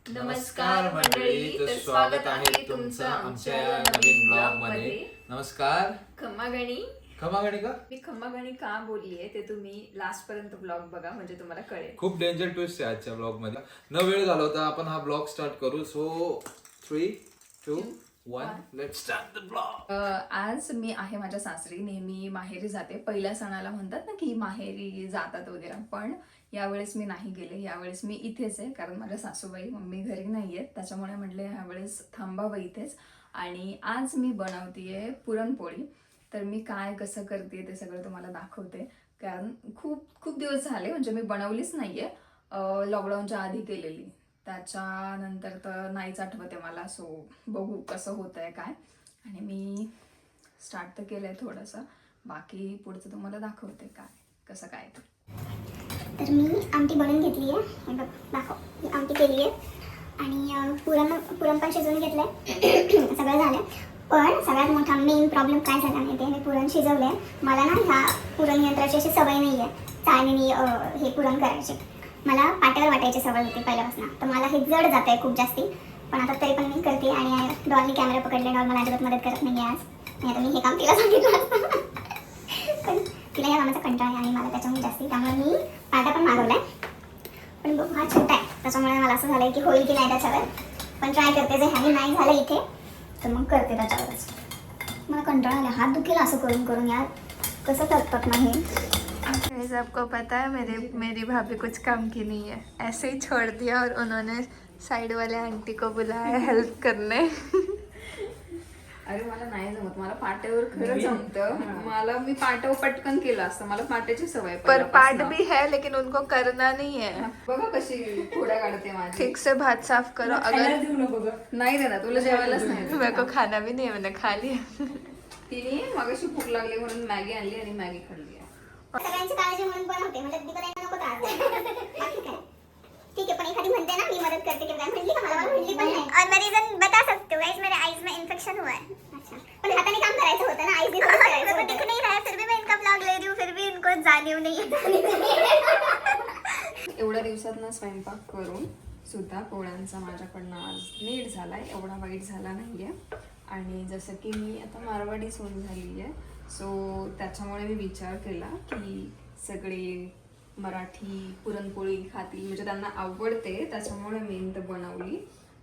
नमस्कार मंडळी, तर स्वागत आहे तुमचं आमच्या या नवीन ब्लॉग मध्ये. नमस्कार. खम्मागणी का मी खम्मागणी का बोललीये ते तुम्ही लास्ट पर्यंत ब्लॉग बघा, म्हणजे तुम्हाला कळेल. खूप डेंजर ट्विस्ट आहे आजच्या ब्लॉग मध्ये. न वेळ झाला होता, आपण हा ब्लॉग स्टार्ट करू. So 3, 2, 1 let's start the blog. आज मी आहे माझ्या सासरी. नेहमी माहेरी जाते. पहिल्या सणाला म्हणतात ना की माहेरी जातात वगैरे, पण यावेळेस मी नाही गेले. यावेळेस मी इथेच आहे, कारण माझ्या सासूबाई मम्मी घरी नाही आहेत, त्याच्यामुळे म्हटले यावेळेस थांबावं इथेच. आणि आज मी बनवतीये पुरणपोळी. तर मी काय कसं करते ते सगळं तुम्हाला दाखवते, कारण खूप खूप दिवस झाले, म्हणजे मी बनवलीच नाहीये. लॉकडाऊनच्या आधी केलेली, त्याच्यानंतर तर नाहीच आठवते मला. सो बघू कसं होतं आहे काय. आणि मी स्टार्ट तर केलं आहे थोडंसं, बाकी पुढचं तुम्हाला दाखवते काय कसं काय ते. तर मी आमटी बनवून घेतली आहे, हे बघ दाखव. मी आमटी केली आहे आणि पुरण पण शिजवून घेतलं आहे. सगळं झालं. पण सगळ्यात मोठा मेन प्रॉब्लेम काय झाला नाही, ते मी पुरण शिजवलं आहे. मला ना ह्या पुरण यंत्राची अशी सवय नाही आहे चाळणीने हे पुरण करायचे. मला पाट्यावर वाटायची सवय होती पहिल्यापासून, तर मला हे जड जात आहे खूप जास्ती. पण आता तरी पण मी करते. आणि डॉलनी कॅमेरा पकडले. डॉल मला अजिबात मदत करत नाही आज. नाही तर मी हे काम तिला सांगितलं असतं. पण तिला या कामाचा कंटाळा आहे आणि मला त्याच्यामुळे जास्ती, त्यामुळे मी पाटा पण मागवलाय. पण बघ हा छोटा आहे, त्याच्यामुळे मला असं झालंय की होईल की नाही त्याच्यावर. पण ट्राय करते. जर ह्यानी नाही झालं इथे तर मग करते त्याच्यावरच. मला कंटाळा आला, हात दुखेल असं करून करून. यार कसं करतात ना हे. गाइस, आपको पता है मेरी भाभी कुछ काम की नहीं है, ऐसे ही छोड़ दिया और उन्होंने साइड वाले आंटी को बुलाया हेल्प करने. अरे मला नाही जमत, मला पाट्यावर खरं जमतं. मला मी पाट्यावर पटकन केलं असतं, मला पाट्याची सवय आहे पर पार्ट पहिल्यापासून. भी है लेकिन उनको करना नहीं है. बघा कशी थोड्या काढते माझी. ठीक से भात साफ करो. अगर नाही देणार तुला जेवायलाच नाही देणार. मेरे को खाना भी नहीं है, मैंने खा लिया. तिने मगाशी भूक लागली म्हणून मॅगी आणली आणि मॅगी खाल्ली. सगळ्यांची काळजी म्हणून बनवते, म्हणजे ती करायला नको त्रास द्यायला. बाकी काय ठीक है. पण एखादी म्हणते ना मी मदद करते की काय, म्हणली का मला म्हणली पण नाही. और मैं रीजन बता सकती हूँ गाइस, मेरे आईज में इन्फेक्शन हुआ है. अच्छा, पण हाताने काम करायचं होतं ना, आईज मेरे दिख नहीं रहा है, फिर भी मैं इनका ब्लॉग ले रही हूँ, फिर भी इनको जानिव नहीं है. एवढ्या दिवसातनं स्वयंपाक करून सुद्धा पोळ्यांचा माझ्याकडनं आज नीट झालाय, एवढा वाईट झाला नाहीये. आणि जसं की मी आता मारवाडी सून झाली आहे, सो त्याच्यामुळे मी विचार केला की सगळे मराठी पुरणपोळी खातील, म्हणजे त्यांना आवडते, त्याच्यामुळे मी तर बनवली.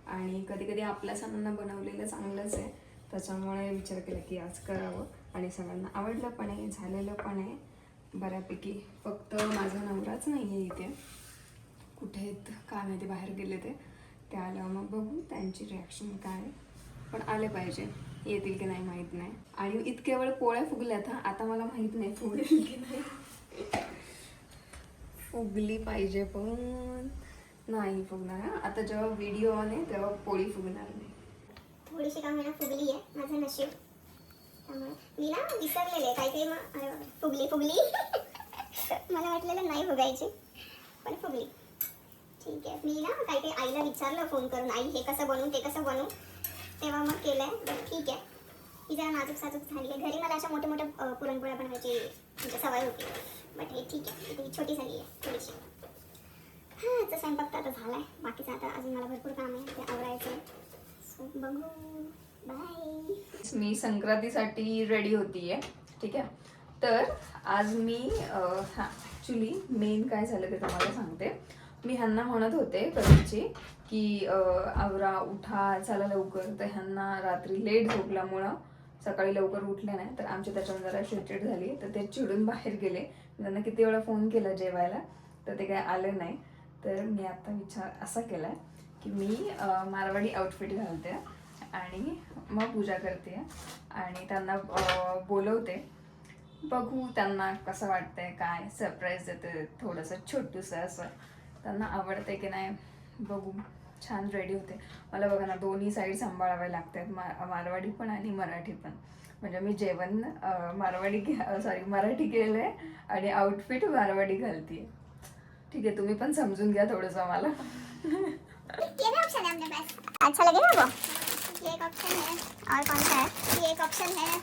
आणि कधी कधी आपल्या सणांना बनवलेलं चांगलंच आहे, त्याच्यामुळे विचार केला की आज करावं. आणि सगळ्यांना आवडलं पण आहे, झालेलं पण आहे बऱ्यापैकी. फक्त माझा नवराच नाही आहे इथे, कुठे आहेत काय माहिती, बाहेर गेले ते आल्यावर मग बघू त्यांची रिॲक्शन काय. पण आले पाहिजे, येतील की नाही माहीत नाही. आणि इतके वेळ पोळ्या फुगल्यात, आता मला माहीत नाही फुगेल की नाही. फुगली पाहिजे पण नाही फुगणार. आता जेव्हा व्हिडिओ ऑन आहे तेव्हा पोळी फुगणार नाही. थोडीशी का होईना फुगली आहे, माझं नशीब. त्यामुळे मी ना विसरलेले काही मग अरे बाबा, फुगली. मला वाटलेलं नाही फुगायची, पण फुगली. ठीक आहे. मी ना काही आईला विचारलं फोन करून, आई हे कसं बनवू ते कसं बनवू, तेव्हा मग केलंय. ठीक आहे. ही जरा नाजूक साजूक झाली आहे. घरी मला अशा मोठ्या मोठ्या पुरणपोळ्या बनवायची म्हणजे सवय होती, बट हे ठीक आहे, ती छोटी झाली आहे थोडीशी. हां, याचा स्वयंपाक तर आता झाला आहे. बाकीचं आता अजून मला भरपूर काम आहे, ते आवरायचं आहे. सो बघू. बाय. मी संक्रांतीसाठी रेडी होतीये. ठीक आहे. तर आज मी ॲक्च्युली मेन काय झालं ते तुम्हाला सांगते. मी ह्यांना म्हणत होते कधीची की आवरा उठा चला लवकर, तर ह्यांना रात्री लेट झोपल्यामुळं सकाळी लवकर उठले नाही, तर आमची त्याच्यावर जरा चिडचिड झाली, तर ते चिडून बाहेर गेले. त्यांना किती वेळा फोन केला जेवायला, तर ते काय आले नाही. तर मी आता विचार असा केला की मी मारवाडी आउटफिट घालते आणि मग पूजा करते आणि त्यांना बोलवते. बघू त्यांना कसं वाटतंय, काय सरप्राईज देते, थोडंसं छोटूसं असं. त्यांना आवडतंय की नाही बघू. छान रेडी होते. मला बघा ना दोन्ही साईड सांभाळावे लागतात, मारवाडी पण आणि मराठी पण. म्हणजे मी जेवण मराठी केलं आहे आणि आउटफिट मारवाडी घालते. ठीक आहे, तुम्ही पण समजून घ्या थोडंसं मला. ये भी ऑप्शन है अपने पास. अच्छा लगेगा वो. ये एक ऑप्शन है. और कौन सा है? ये एक ऑप्शन है.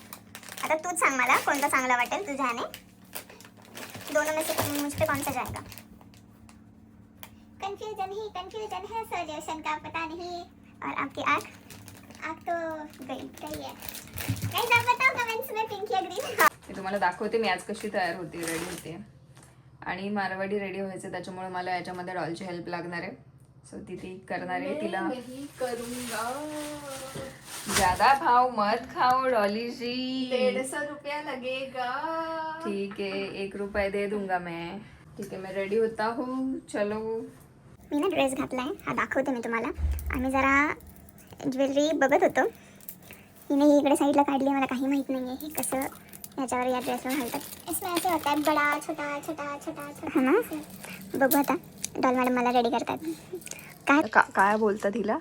आता तूच सांग मला कोणता चांगला वाटेल तुझ्याने. दोनों में से मुझ पे कौन सा जाएगा. कंफ्यूजन ही कंफ्यूजन है, सोल्यूशन का पता नहीं। और आपकी आँख तो गई है। गाइस आप बताओ कमेंट्स में पिंक या ग्रीन। मी तुम्हाला दाखवते मी आज कशी तयार होते, रेडी होते. आणि मारवाडी रेडी व्हायचं, त्याच्यामुळे मला याच्यामध्ये डॉलची हेल्प लागणार आहे. सो ती करणार आहे. तिला करूंगा. ज्यादा भाव मत खाओ डॉली जी. 150 रुपया लगेगा. ठीक है, 1 रुपये दे दूंगा मैं. ठीक आहे, मैं रेडी होता हूँ. चलो. मी ना ड्रेस घातलाय, हा दाखवते मी तुम्हाला. आम्ही जरा ज्वेलरी बघत होतो. हिने ही इकडे साईडला काढली, मला काही माहित नाही आहे ही कसं याच्यावर या ड्रेसवर घालतात. इसमें ऐसे होता है बड़ा छोटा छोटा छोटा छोटा, है ना. बघू आता डॉल मॅडम मला रेडी करतात. काय बोलता तिला?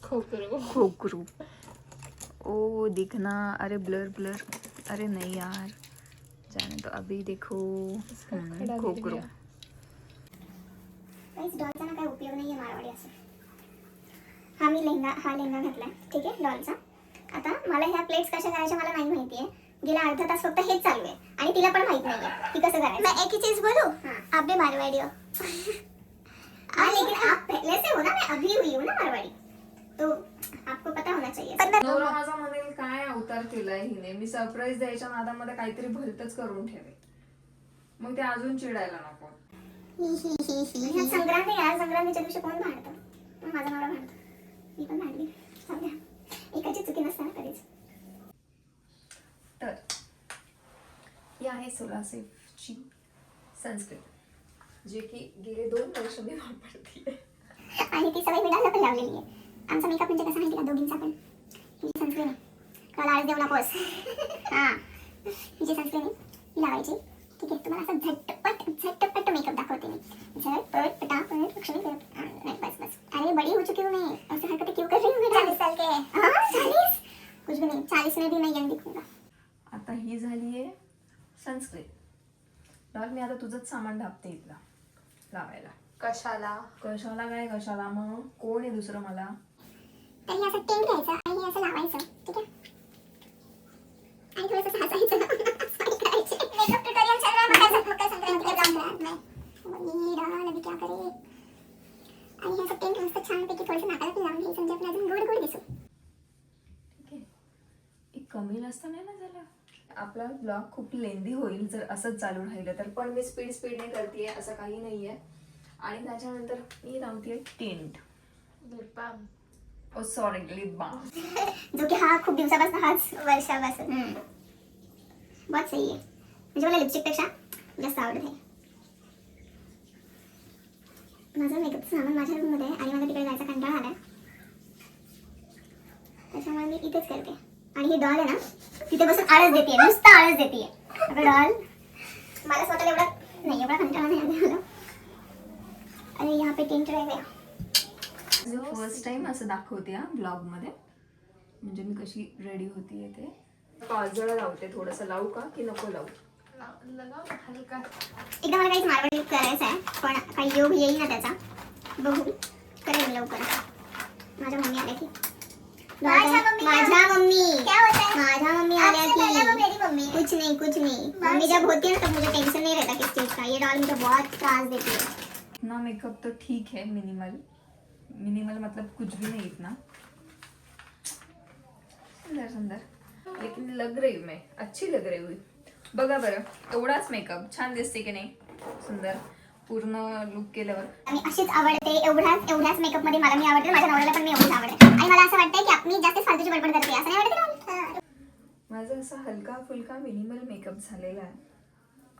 खोकरू. खोकरू. ओ दिखना, अरे ब्लर ब्लर, अरे नहीं यार, जाने तो अभी देखो. खोकरू. डॉलचा ना काय उपयोग नाही आहे मारवाडी असं. हा लेहंगा घातलाय, ठीक आहे डॉलचा. आता मला ह्या प्लेट्स कशा करायच्या मला नाही माहिती आहे. गेला अर्धा तास फक्त हेच चालू आहे आणि तिला पण माहित नाही आहे की कसं करायचं. मैं एक ही चीज बोलूं, आप भी मारवाड़ी हो. हाँ लेकिन आप पहले से हो ना, मैं अभी हुई हूँ ना मारवाड़ी, तो आपको पता होना चाहिए. नवरा माझा म्हणेल काय अवतार केलाय हिने, मी सरप्राईज द्यायच्या नादामध्ये काहीतरी भलतच करून ठेवे, मग ते अजून चिडायला नको. संक्रांत आहे यार, संक्रांतीच्या दिवशी कोण भांडतं? माझा नवरा भांडतो, मी पण भांडली. जाऊ द्या, एकाची चुकी नसते ना कधीच. तर ही आहे सोलासेफची सनस्क्रीन, जे की गेले 2 वर्ष मी वापरते. आणि ती सवय मिळायला पण लावलेली आहे. आमचा मेकअप म्हणजे कसा माहिती का, दोघींचा पण. ही सनस्क्रीन आहे, कळा आज देऊ नकोस. हां, ही जी सनस्क्रीन आहे ही लावायची, ठीक आहे. तुम्हाला असं झटपट मेकअप दाखवते मी. झटपट पटापट लक्ष्मी नहीं बस. अरे बड़ी हो चुकी हूँ मैं, ऐसे हरकतें क्यों कर रही हूँ मैं? 40 साल के. हाँ 40, कुछ भी नहीं, 40 में भी मैं यंग दिखूंगा. आता ही झाली आहे सनस्क्रीन. डॉल मी आता तुझंच सामान ढापते इथला लावायला. कशाला? कशाला काय कशाला, मग कोण आहे दुसरं मला? तर हे असं टेंट घ्यायचं आणि हे असं लावायचं, ठीक आहे. आणि थोडंसं हसायचं. मेकअप ट्यूटोरियल चल रहा है, मकर संक्रांति के ब्लॉग में. वही डाल अभी क्या करे. आणि हे असं टेंट मस्त छानपैकी थोडंसं नाकाला पण लावून घ्यायचं, म्हणजे आपण अजून गोड गोड दिसू. ठीक आहे, एक कमी जास्त नाही ना झाला. आपला ब्लॉग खूप लेंदी होईल जर असंच चालू राहिलं तर, पण मी स्पीडने करते असं काही नाही आहे. आणि त्याच्यानंतर मी लावते tint. Lip balm. Oh sorry, lip balm. जो की हा खूप दिवसापासून, हाच वर्षापासून. बहुत सही आहे, म्हणजे मला लिपस्टिकपेक्षा जास्त आवडत आहे. माझं मेकअपचं सामान माझ्या रूममध्ये आहे आणि मला तिकडे जायचा कंटाळा आला, त्याच्यामुळे मी इथेच करते. आणि ही डॉल आहे ना, तिथे बसून आळस देते, नुसतं आळस देते. आता डॉल मला स्वतःला एवढा कंटाळा नाही आला मला. अरे यहाँ पे टेंट रह गया. फर्स्ट टाइम असं दाखवते हा ब्लॉग मध्ये, म्हणजे मी कशी रेडी होतीये ते. काजळ लावते, थोडंसं लावू का की नको लावू? लगा हलका. एकदा मला काहीच मारवाडी करायचं आहे, पण काही योग येईल ना त्याचा, बघू करेल लवकर. माझ्या मम्मी आल्या की, माझ्या मम्मी आल्या की. कुछ नहीं. मम्मी जब होती है ना तब मुझे टेंशन नहीं रहता किस चीज का. ये डॉल मुझे बहुत त्रास देती है. इतना मेकअप तो ठीक है, मिनिमल मतलब कुछ भी नहीं इतना. सुंदर लेकिन लग रही हूँ मैं, अच्छी लग रही हुई. बघा बरं, एवढाच मेकअप छान दिसते की नाही? सुंदर पूर्ण लुक केल्यावर. मी अशीच आवडते, एवढ्याच मेकअप मध्ये मला मी आवडते, माझ्या नवऱ्याला पण मी एवढीच आवडते. आणि मला असं वाटतंय की मी जास्त फालतूची बडबड करते, असं नाही वाटत. माझा असा हलका फुलका मिनिमल मेकअप झालेला आहे.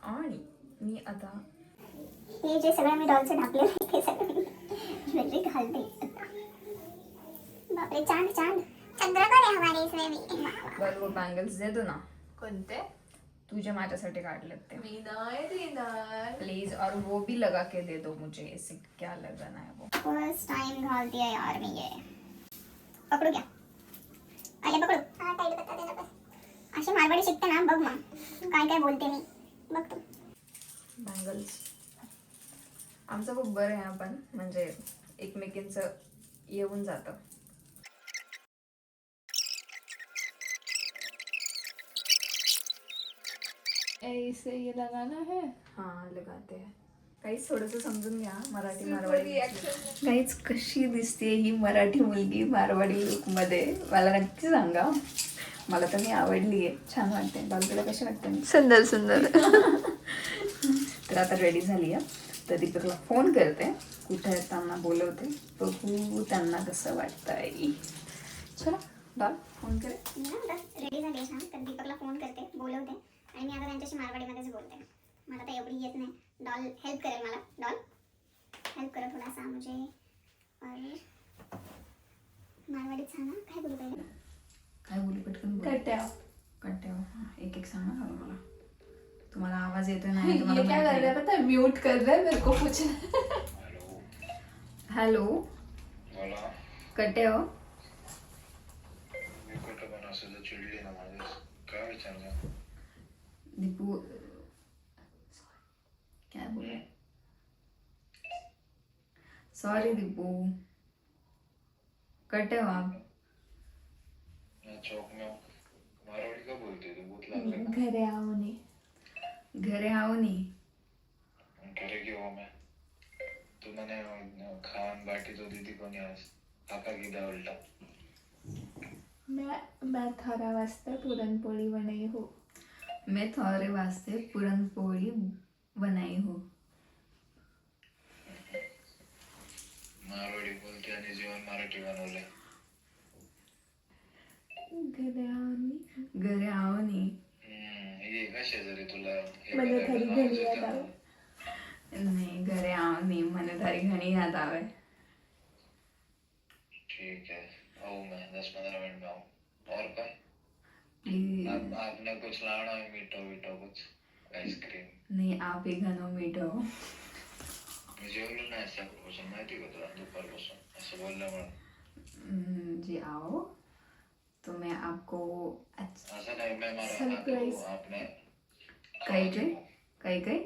आणि मी आता हे जे सगळं मी डॉलचं ढाकलेलं आहे ते सगळं ज्वेलरी घालते. बापरे, चांद चंद्रकोर आहे हमारे इसमें भी. बरं वो बँगल्स दे दो ना, कोणते? तुझे माझ्यासाठी काढलेत ते. मी नाही देणार. प्लीज, और वो भी लगा के दे दो मुझे, ऐसे क्या लगाना है वो. फर्स्ट टाइम घालती है यार मी ये. पकडू क्या? आले पकडू. हा टाइट बता देना बस. अशी मारवाडी शिकते ना, बघ मग काय बोलते मी, बघ तू. बँगल्स आमचं खूप बरं आहे, आपण म्हणजे एकमेकींचं येऊन जातं. ऐसे ये लगाना है. हाँ लगाते हैं. काहीच थोडंसं समजून घ्या मराठी मारवाडी. काहीच कशी दिसते ही मराठी मुलगी मारवाडी लुक मध्ये मला नक्की सांगा. मला तर मी आवडली आहे, छान वाटते. बालूला कशी वाटते मी? सुंदर सुंदर. तर आता रेडी झाली आहे, तर दीपकला फोन करते, कुठे आहेत त्यांना बोलवते, बघू त्यांना कसं वाटतंय. चला डॉल फोन करे. रेडी झाली छान, तर दीपकला फोन करते, बोलवते आणि मी आता त्यांच्याशी मारवाडीमध्येच बोलते. मला तर एवढी येत नाही. डॉल हेल्प करेल मला. डॉल हेल्प करो थोडासा मुझे. और मारवाडीत सांगा काय बोलू पहिले. काय बोलू पटकन बोल. कट्ट्याव एक एक सांगा ना मला. तुम्हाला आवाज येतोय नाही तुम्हाला क्या कर रहा है पता है, म्यूट कर रहा है मेरे को पूछ. हॅलो कट्ट्याव. दीपू क्या बोले. सॉरी दीपू. कट्ट्याव आप चौक में मारवाड़ी का बोलते थे, भूत लग रहा घरे आओ नहीं. घरे आओ नहीं. करे की हो मैं तू मैंने खान बाटी तो दी थी कोणी आज आका गिदा उल्टा. मैं थारा वास्ते पुरणपोळी बनाई हो. मैं थोड़े वास्ते पुरणपोळी बनाई हो. मारवाडी बोलते आणि जेवण मराठी बनवले. घरे आओ नहीं. घरे आओ नहीं. ये का शेजारी तुला हे मला करायला घरी आवाज घरी येतो याद ना? आलं. नहीं घरे आओ नहीं मने थारी घणी याद आवे. ठीक है आऊ मैं 10-15 मिनट में आऊँ. और काय प्लीज. आपने कुछ लाना है मीठो वीठो कुछ आईस्क्रीम. नहीं आप ही घनो मीठो. मी जेवलो नाही सकाळपासून माहिती का तुला दुपारपासून असं बोलल्यामुळे. जी आओ तो मैं आपको असं नाही मैं मारा Surprise. आपने कई कई कई कई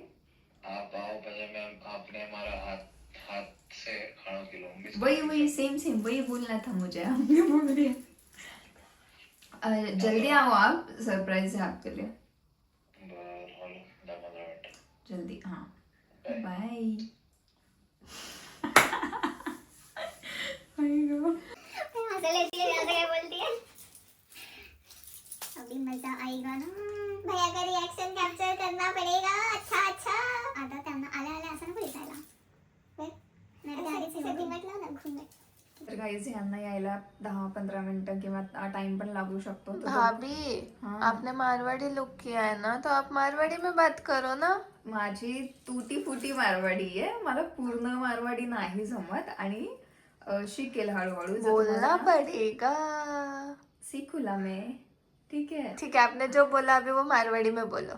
आप आओ पहले मैं आपने हमारा हाथ से खाना खिलाऊंगी. वही सेम सेम वही बोलना था मुझे. हमने बोल दिया. जल्दी आओ आप, सरप्राइज है आपके लिए. बरं हॅलो 10-15 मिनिट. जल्दी हाँ बाय. हंसने लेती है, ज्यादा क्या बोलती है. अभी मजा आएगा ना. भैया का रिएक्शन कैप्चर करना पड़ेगा. अच्छा अच्छा. आता त्यांना आल्या आल्या असं नको दिसायला. नाही गाडीचे घुमट लाव ना घुमट. तर गाईज यांना यायला 10-15 मिनिटं किंवा टाइम पण लागू शकतो. तर भाभी हाँ. आपने मारवाड़ी लुक किया है ना, तो आप मारवाड़ी में बात करो ना. माझी तुटी फुटी मारवाडी आहे, मला पूर्ण मारवाडी नाही जमत आणि शिकेल हळूहळू. जर बोलना तुम्हाला- पड़ेगा. सीखूला मैं. ठीक है. ठीक है, आपने जो बोला अभी वो मारवाड़ी में बोलो.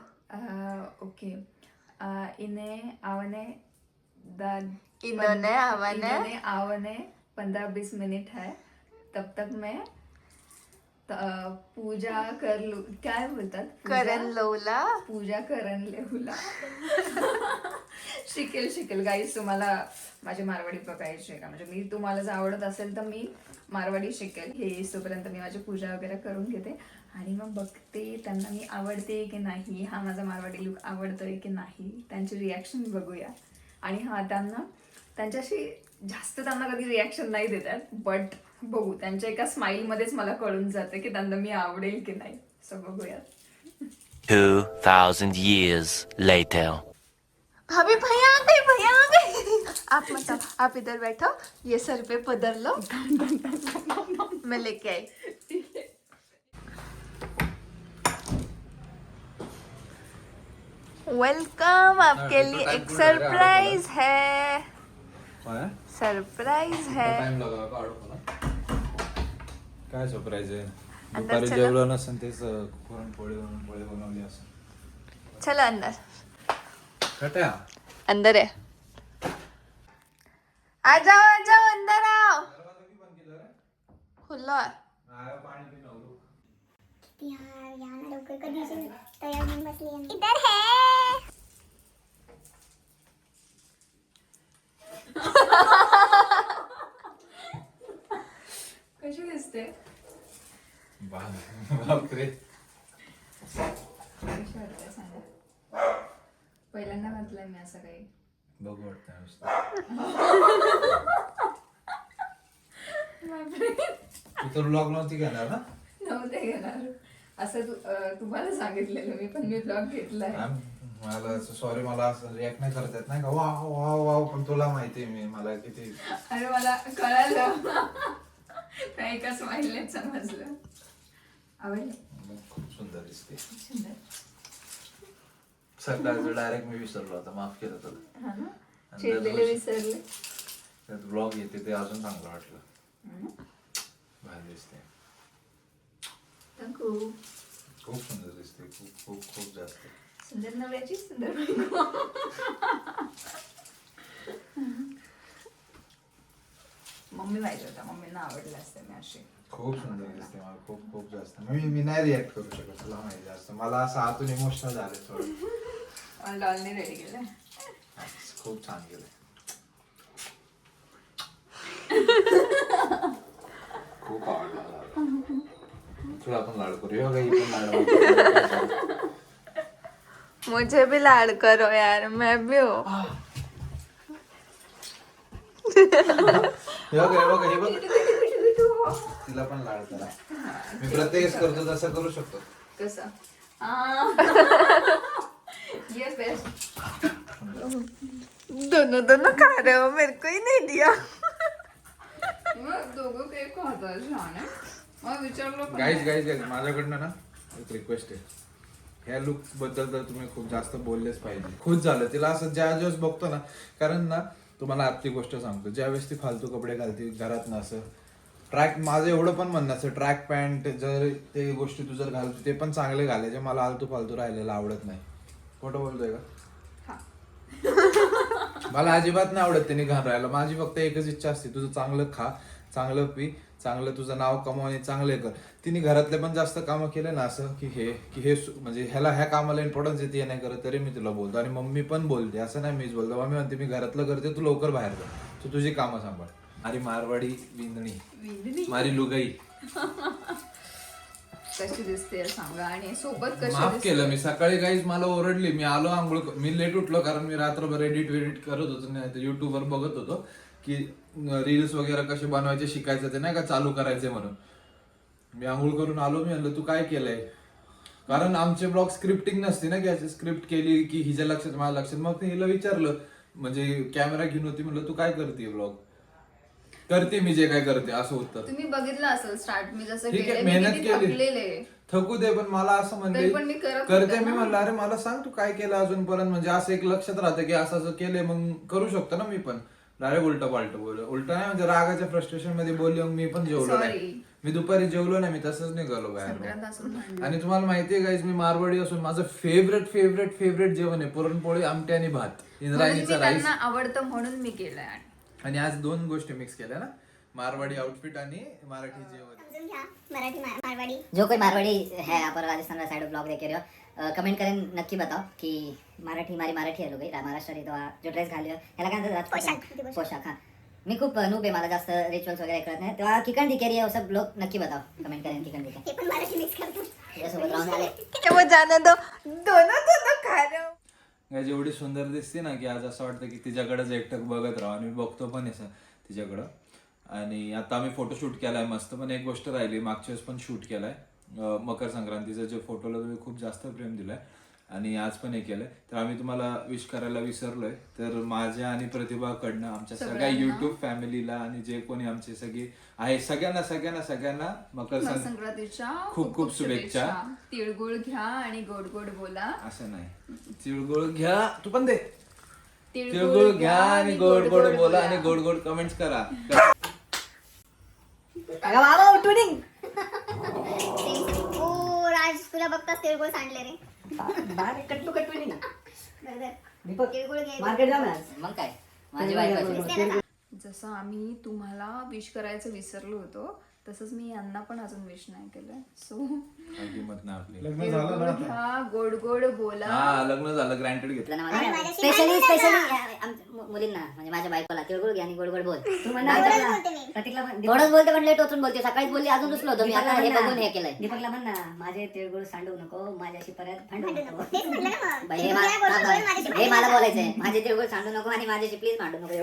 ओके. इन्हें आवने दा- इन्होंने आवने इन्होंने आवने 15-20 मिनट है. तब तक मैं पूजा कर लू. काय बोलतात करण लोला. पूजा करण लेहुला. शिकेल गाईज. तुम्हाला माझी मारवाडी बघायची आहे का, म्हणजे मी तुम्हाला जर आवडत असेल तर मी मारवाडी शिकेल. हे तोपर्यंत मी माझी पूजा वगैरे करून घेते आणि मग बघते त्यांना मी आवडते की नाही, हा माझा मारवाडी लुक आवडतोय की नाही, त्यांची रिॲक्शन बघूया. आणि हा त्यांच्याशी जास्त त्यांना कधी रिॲक्शन नाही देतात, बट बघू त्यांच्या एका स्माईलमध्येच मला कळून जातं की त्यांना मी आवडेल की नाही. सो बघूया. 2,000 years later. भाभी भैया आ गए, भैया आ गए. आप मतलब आप इधर बैठो, ये सर पे पदर लो. मैं लेके आई. वेलकम. आपके लिए एक सरप्राइज है. सरप्राइज है. टाइम लगा काढू मला. काय सरप्राईज आहे. अंदर दुपारी चला. जेवलो नसेल तेच पुरणपोळी बनवली असं. चलो अंदर. कट्या अंदर है. आ जाओ अंदर आओ. खुला है. यार या ना लवकर कधी तयार होऊन बसली आहे. इधर है. कशी दिसते. बापरे. कशी वाटते सांगा. पहिल्यांदा घातलंय मी असं काही. बघू वाटतं नुसतं. तू तर ब्लॉग नव्हती घेणार ना? नव्हते घेणार असं तुम्हाला सांगितलेलं मी, पण मी ब्लॉग घेतलाय. मला सॉरी, मला असं रिॲक्ट नाही करत येत नाही का वाव वाव वाव, पण तुला माहिती आहे मी मला किती. अरे मला कळालं त्या एका स्माईलने समजलं. आवडलं? खूप सुंदर दिसते. सुंदर. सकाळचं डायरेक्ट मी विसरलो होता, माफ केलं तुला. हा ना, चिडलेले विसरले. त्यात ब्लॉग येते ते अजून चांगलं वाटलं. भारी दिसते. थँक्यू. खूप सुंदर दिसते, खूप खूप खूप जास्त. सुंदर नवऱ्याची सुंदर बायको. मम्मी पाहिजे होता, मम्मीला आवडलं असतं मी अशी. खूप सुंदर दिसते मला, खूप खूप जास्त. मी नाही रिॲक्ट करू शकत, तुला माहिती जास्त. मला असं आतून इमोशनल झाले थोडं. डॉलने रेडी केलं. खूप छान गेले. खूप आवडला मला. तुला पण लाड करूया काही पण लाड. मुझे भी लाड करो यार, मैं भी हूँ. हे बघ तिला पण लाड करा. मी प्रत्येकच करतो तसं करू शकतो. कसं? Yes best. दोनों दोनों खा रहे हो, मेरे को ही नहीं दिया. दोघं केक खातात छान आहे. मग विचारलं पण गाईज माझ्याकडनं ना एक रिक्वेस्ट आहे. ह्या लुक बद्दल तर तुम्ही खूप जास्त बोललेच पाहिजे. खुश झालं तिला असं ज्या वेळेस बघतो ना, कारण ना तुम्हाला आजची गोष्ट सांगतो, ज्यावेळेस ती फालतू कपडे घालते घरात ना, असं ट्रॅक, माझं एवढं पण म्हणणं असं ट्रॅक पॅन्ट जर ते गोष्टी तू जर घालतो ते पण चांगले घालायचे. मला आलतू फालतू राहिलेला आवडत नाही. खोटं बोलतोय का? मला अजिबात नाही आवडत त्यांनी घालून राहायला. माझी फक्त एकच इच्छा असते, तुझं चांगलं खा, चांगलं पी, चांगलं तुझं नाव कमवणे, चांगले कर. तिने घरातले पण जास्त कामं केले ना, असं की हे म्हणजे ह्या कामाला इम्पॉर्टन्स येते नाही करत, तरी मी तुला बोलतो. आणि मम्मी पण बोलते, असं नाही मीच बोलतो. मम्मी म्हणते मी घरातलं करते, तू लवकर बाहेर जा, तू तुझी कामं सांभाळ. अरे मारवाडी विंदणी मारी लुगाई कशी दिसते सांगा, आणि सोबत कशी माफ दिसते. केलं मी. सकाळी काहीच मला ओरडली. मी आलो आंघोळ, मी लेट उठलो कारण मी रात्रभर एडिट करत होतो, नाही युट्यूबवर बघत होतो की रील्स वगैरे कसे बनवायचे शिकायचं ते नाही का चालू करायचे म्हणून. मी आंघोळ करून आलो. मी म्हणलं तू काय केलंय, कारण आमचे ब्लॉग स्क्रिप्टिंग नसते ना, की अशी स्क्रिप्ट केली की हिच्या लक्षात माझ्या लक्षात. मग हिला विचारलं, म्हणजे कॅमेरा घेऊन होती, म्हणलं तू काय करते ब्लॉग. करते मी जे काय करते, असं उत्तर. तुम्ही बघितलं असेल स्टार्ट मी जसं ठीक आहे, केलंय, मी मेहनत किती केली. थकलेले. थकू दे, पण मला असं तरी पण मी म्हणते करत करते. होते मी ना. म्हणलं अरे मला सांग तू काय केलं अजूनपर्यंत, म्हणजे असं एक लक्षात राहतं की असं असं केलंय, मग करू शकतो ना मी पण. डायरेक्ट उलट पालट बोल, उलट नाही म्हणजे रागाच्या फ्रस्ट्रेशन मध्ये बोलले. मग मी पण जेवलो नाही. Sorry. मी दुपारी जेवलो नाही, मी तसंच निघालो संक्रांत बाहेर. असून म्हणलं. आणि तुम्हाला माहितीये गाईज, मी मारवाडी असून माझं फेवरेट जेवण आहे पुरणपोळी, आमटी आणि भात, म्हणून मी इंद्रायणीचा राईस. त्यांना आवडतं म्हणून मी केलंय. आणि आज दोन गोष्टी मिक्स केल्या ना, मारवाडी आउटफिट आणि मराठी जेवण. समझून घ्या मराठी मारवाड़ी. जो कोई मारवाड़ी है यहाँ पर राजस्थान साइड ब्लॉग देख रहे हो, कमेंट करें, नक्की बताओ की मराठी माराठी आहे लोक महाराष्ट्रात येतो. जो ड्रेस घालून ह्याला काय म्हणतात, पोशाख. हा, मी खूप नूब आहे, मला जास्त रिच्युअल्स वगैरे कळत नाही. तेव्हा ठिकाण दिकेरी आहे, सब लोग नक्की बताओ, कमेंट करें ठिकाण दिके. ते पण मराठी मिक्स करतो. त्याच्यासोबत राहून आले. वो जाने दो, दोनों दोनों खा रहे हो. गाईज एवढी सुंदर दिसते ना की आज असं वाटतं की तिच्याकडेच एकटक बघत राहा. आणि बघतो पण आहे तिच्याकडं. आणि आता आम्ही फोटोशूट केलाय मस्त. पण एक गोष्ट राहिली, मागच्या वेळेस पण शूट केलाय मकर संक्रांतीचं, जे फोटोला तुम्ही खूप जास्त प्रेम दिलंय आणि आज पण हे केलंय. तर आम्ही तुम्हाला विश करायला विसरलोय. तर माझ्या आणि प्रतिभाकडनं आमच्या सगळ्या युट्यूब फॅमिलीला आणि जे कोणी आमचे सगळे आहे सगळ्यांना मकर संक्रांतीच्या खूप खूप शुभेच्छा. तिळगुळ घ्या आणि गोड गोड बोला. असं नाही, तिळगुळ घ्या, तू पण दे. तिळगुळ घ्या आणि गोड गोड बोला आणि गोड गोड कमेंट्स करा. अगं बाबा उठून ओ राज, तुला बघताच तिळगुळ सांडले रे. कट्टू ना बरोबर. तिळगुळ घे. मार्केट जाऊ ना. मग काय, माझी बायको जसं आम्ही तुम्हाला विश करायचं विसरलो होतो, तसंच मी यांना पण अजून विश नाही केलंय. सो किंमत नाही आपली. लग्न झालं ना घ्या, गोड गोड बोला. हा लग्न झालं, ग्रँटेड घेतलं. स्पेशली मुलींना म्हणजे माझ्या बायकोला तिळगुळ घे आणि गोड गोड बोल. थोडंच बोलते पण लेट होतून बोलते. सकाळीच बोलली अजून दुसलं होतं मी आता हे बघून हे केलंय. दीपकला म्हण ना माझे तिळगुळ सांडू नको, माझ्याशी परत भांडू नको. हे मला बोलायचंय, माझे तिळगुळ सांडू नको आणि माझ्याशी प्लीज भांडू नको.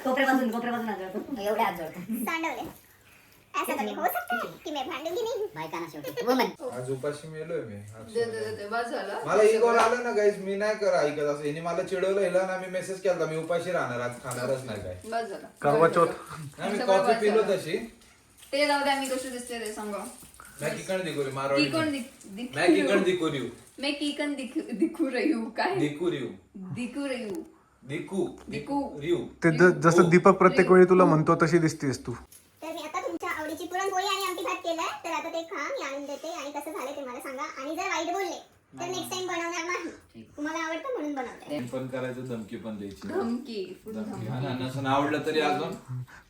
कोपऱ्यापासून एवढे हात जोडतो. सांडवले ऐसा कभी हो सकता है कि मैं भांडूंगी नहीं. बायकांना शेवटी वुमन. आज उपाशी मेलोय मी. बस झालं. मला इगो आलं ना गाईज, मी नाही करा ऐकत असं. हिने मला चिडवलं, हिला ना मी मेसेज केला मी उपाशी राहणार आज, खाणारच नाही काय. बस झालं. करवा चौथ. नाही मी कॉफी पिलो तशी. ते जाऊ द्या, मी कशी दिसते ते सांगा. मैं किकण दिकुरी मारवाडी. किकण मैं किकण दिकुरी हूं. मैं किकण दिखू रही हूँ. काय दिकुरी हूं. दिखू रही हूँ. दिकू रिऊ. ते जसं दीपक प्रत्येक वेळी तुला म्हणतो तशी दिसतेस तू. तर मी आता तुमच्या आवडीची पुरणपोळी आणि आमटी भात केलाय, तर आता ते खा, मी आणून देते आणि कसं झालं ते मला सांगा. आणि जर वाईट बोलले तर नेक्स्ट टाइम बनवणार नाही. तुम्हाला आवडतं म्हणून बनवते. पण करायचं, धमकी पण द्यायची. धमकी. आणि नसून आवडलं तरी अजून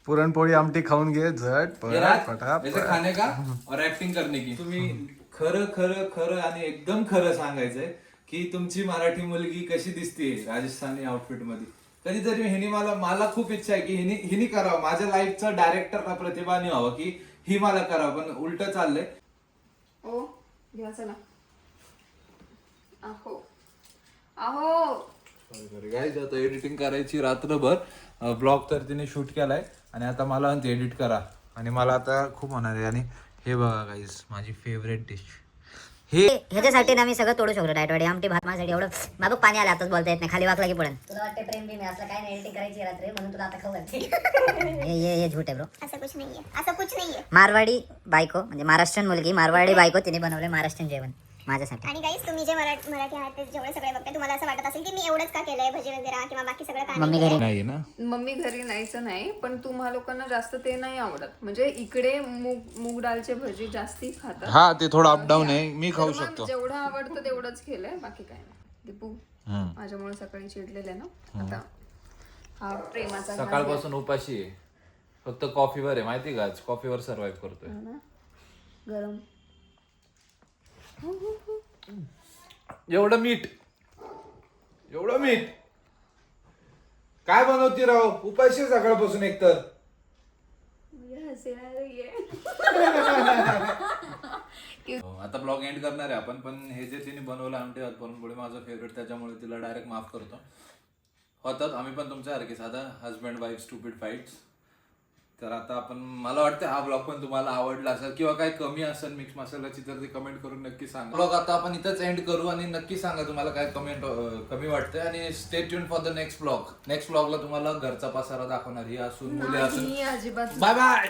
पुरणपोळी आमटी खाऊन घे झट ऐसे खाणे का और ऍक्टिंग करणे की. तुम्ही खरं खरं खरं आणि एकदम खरं सांगायचंय की तुमची मराठी मुलगी कशी दिसते राजस्थानी आउटफिट मध्ये. कधीतरी हिने मला खूप इच्छा आहे की हिने करावं. माझ्या लाईफचा डायरेक्टरला प्रतिभानी व्हावं की ही मला करावं, पण उलट चाललंय. ओ घ्या चला. अहो गाईज आता एडिटिंग करायची रात्रभर. ब्लॉग तर तिने शूट केलाय आणि आता मला एडिट करा. आणि मला आता खूप होणार आहे. आणि हे बघा गाईज माझी फेवरेट डिश. ह्याच्यासाठी ना मी सगळं तोडू शकतो. डायटवाडी आमटी भात माझ्यासाठी एवढं बाबा पाणी आलं आताच बोलता येत नाही, खाली वाकला की पडेल. तुला वाटते प्रेम बी मी असलं काय नाही, एडिटिंग करायची रात्री म्हणून तुला आता खाऊ घालते. ये झूट आहे ब्रो. असं कुछ नाहीये, असं कुछ नाहीये. मारवाडी बायको म्हणजे महाराष्ट्रीयन मुलगी, मारवाडी बायको तिने बनवले महाराष्ट्रीयन जेवण माझ्यासाठी. आणि गाईस तुम्ही जे मराठी आहात ते जेवढे सगळे बघते तुम्हाला असं वाटत असेल की मी एवढंच का केलंय, भजी वगैरे किंवा बाकी सगळं काय मम्मी घरी नाही ना. मम्मी घरी नाहीचं नाही, पण तुम्हा लोकांना जास्त ते नाही आवडत. म्हणजे इकडे मूग डाळचे भजी जास्ती खातात. हा ते थोडं अपडाऊन आहे, मी खाऊ तर मग शकतो. जेवढं आवडतं तेवढंच केलंय, बाकी काय नाही. दीपू माझ्यामुळे सकाळी चिडलेले ना, आता हा प्रेमाचा घास सकाळपासून उपाशी आहे, फक्त कॉफीवर आहे माहिती का. आज कॉफीवर सर्वाइव्ह करतोय. आहे ना, गरम. एवढं मीठ काय बनवती राव, उपाशी आहे सकाळपासून. एकतर आता ब्लॉग एंड करणार आहे आपण, पण हे जे तिने बनवलं आमटे भात पुरणपोळी माझं फेवरेट, त्याच्यामुळे तिला डायरेक्ट माफ करतो. होतात आम्ही पण तुमच्यासारखे साधा हजबंड वाईफ स्टुपिड फाईट्स. तर आता आपण, मला वाटतं हा ब्लॉग पण तुम्हाला आवडला असेल किंवा काही कमी असेल मिक्स मसाल्याची, तर ते कमेंट करून नक्की सांगा. ब्लॉग आता आपण इथंच एंड करू आणि नक्की सांगा तुम्हाला काय कमी वाटतंय. आणि stay tuned for the next blog. Next ब्लॉगला तुम्हाला घरचा पसारा दाखवणार, ही असून मुले असून. अजिबात बाय बाय.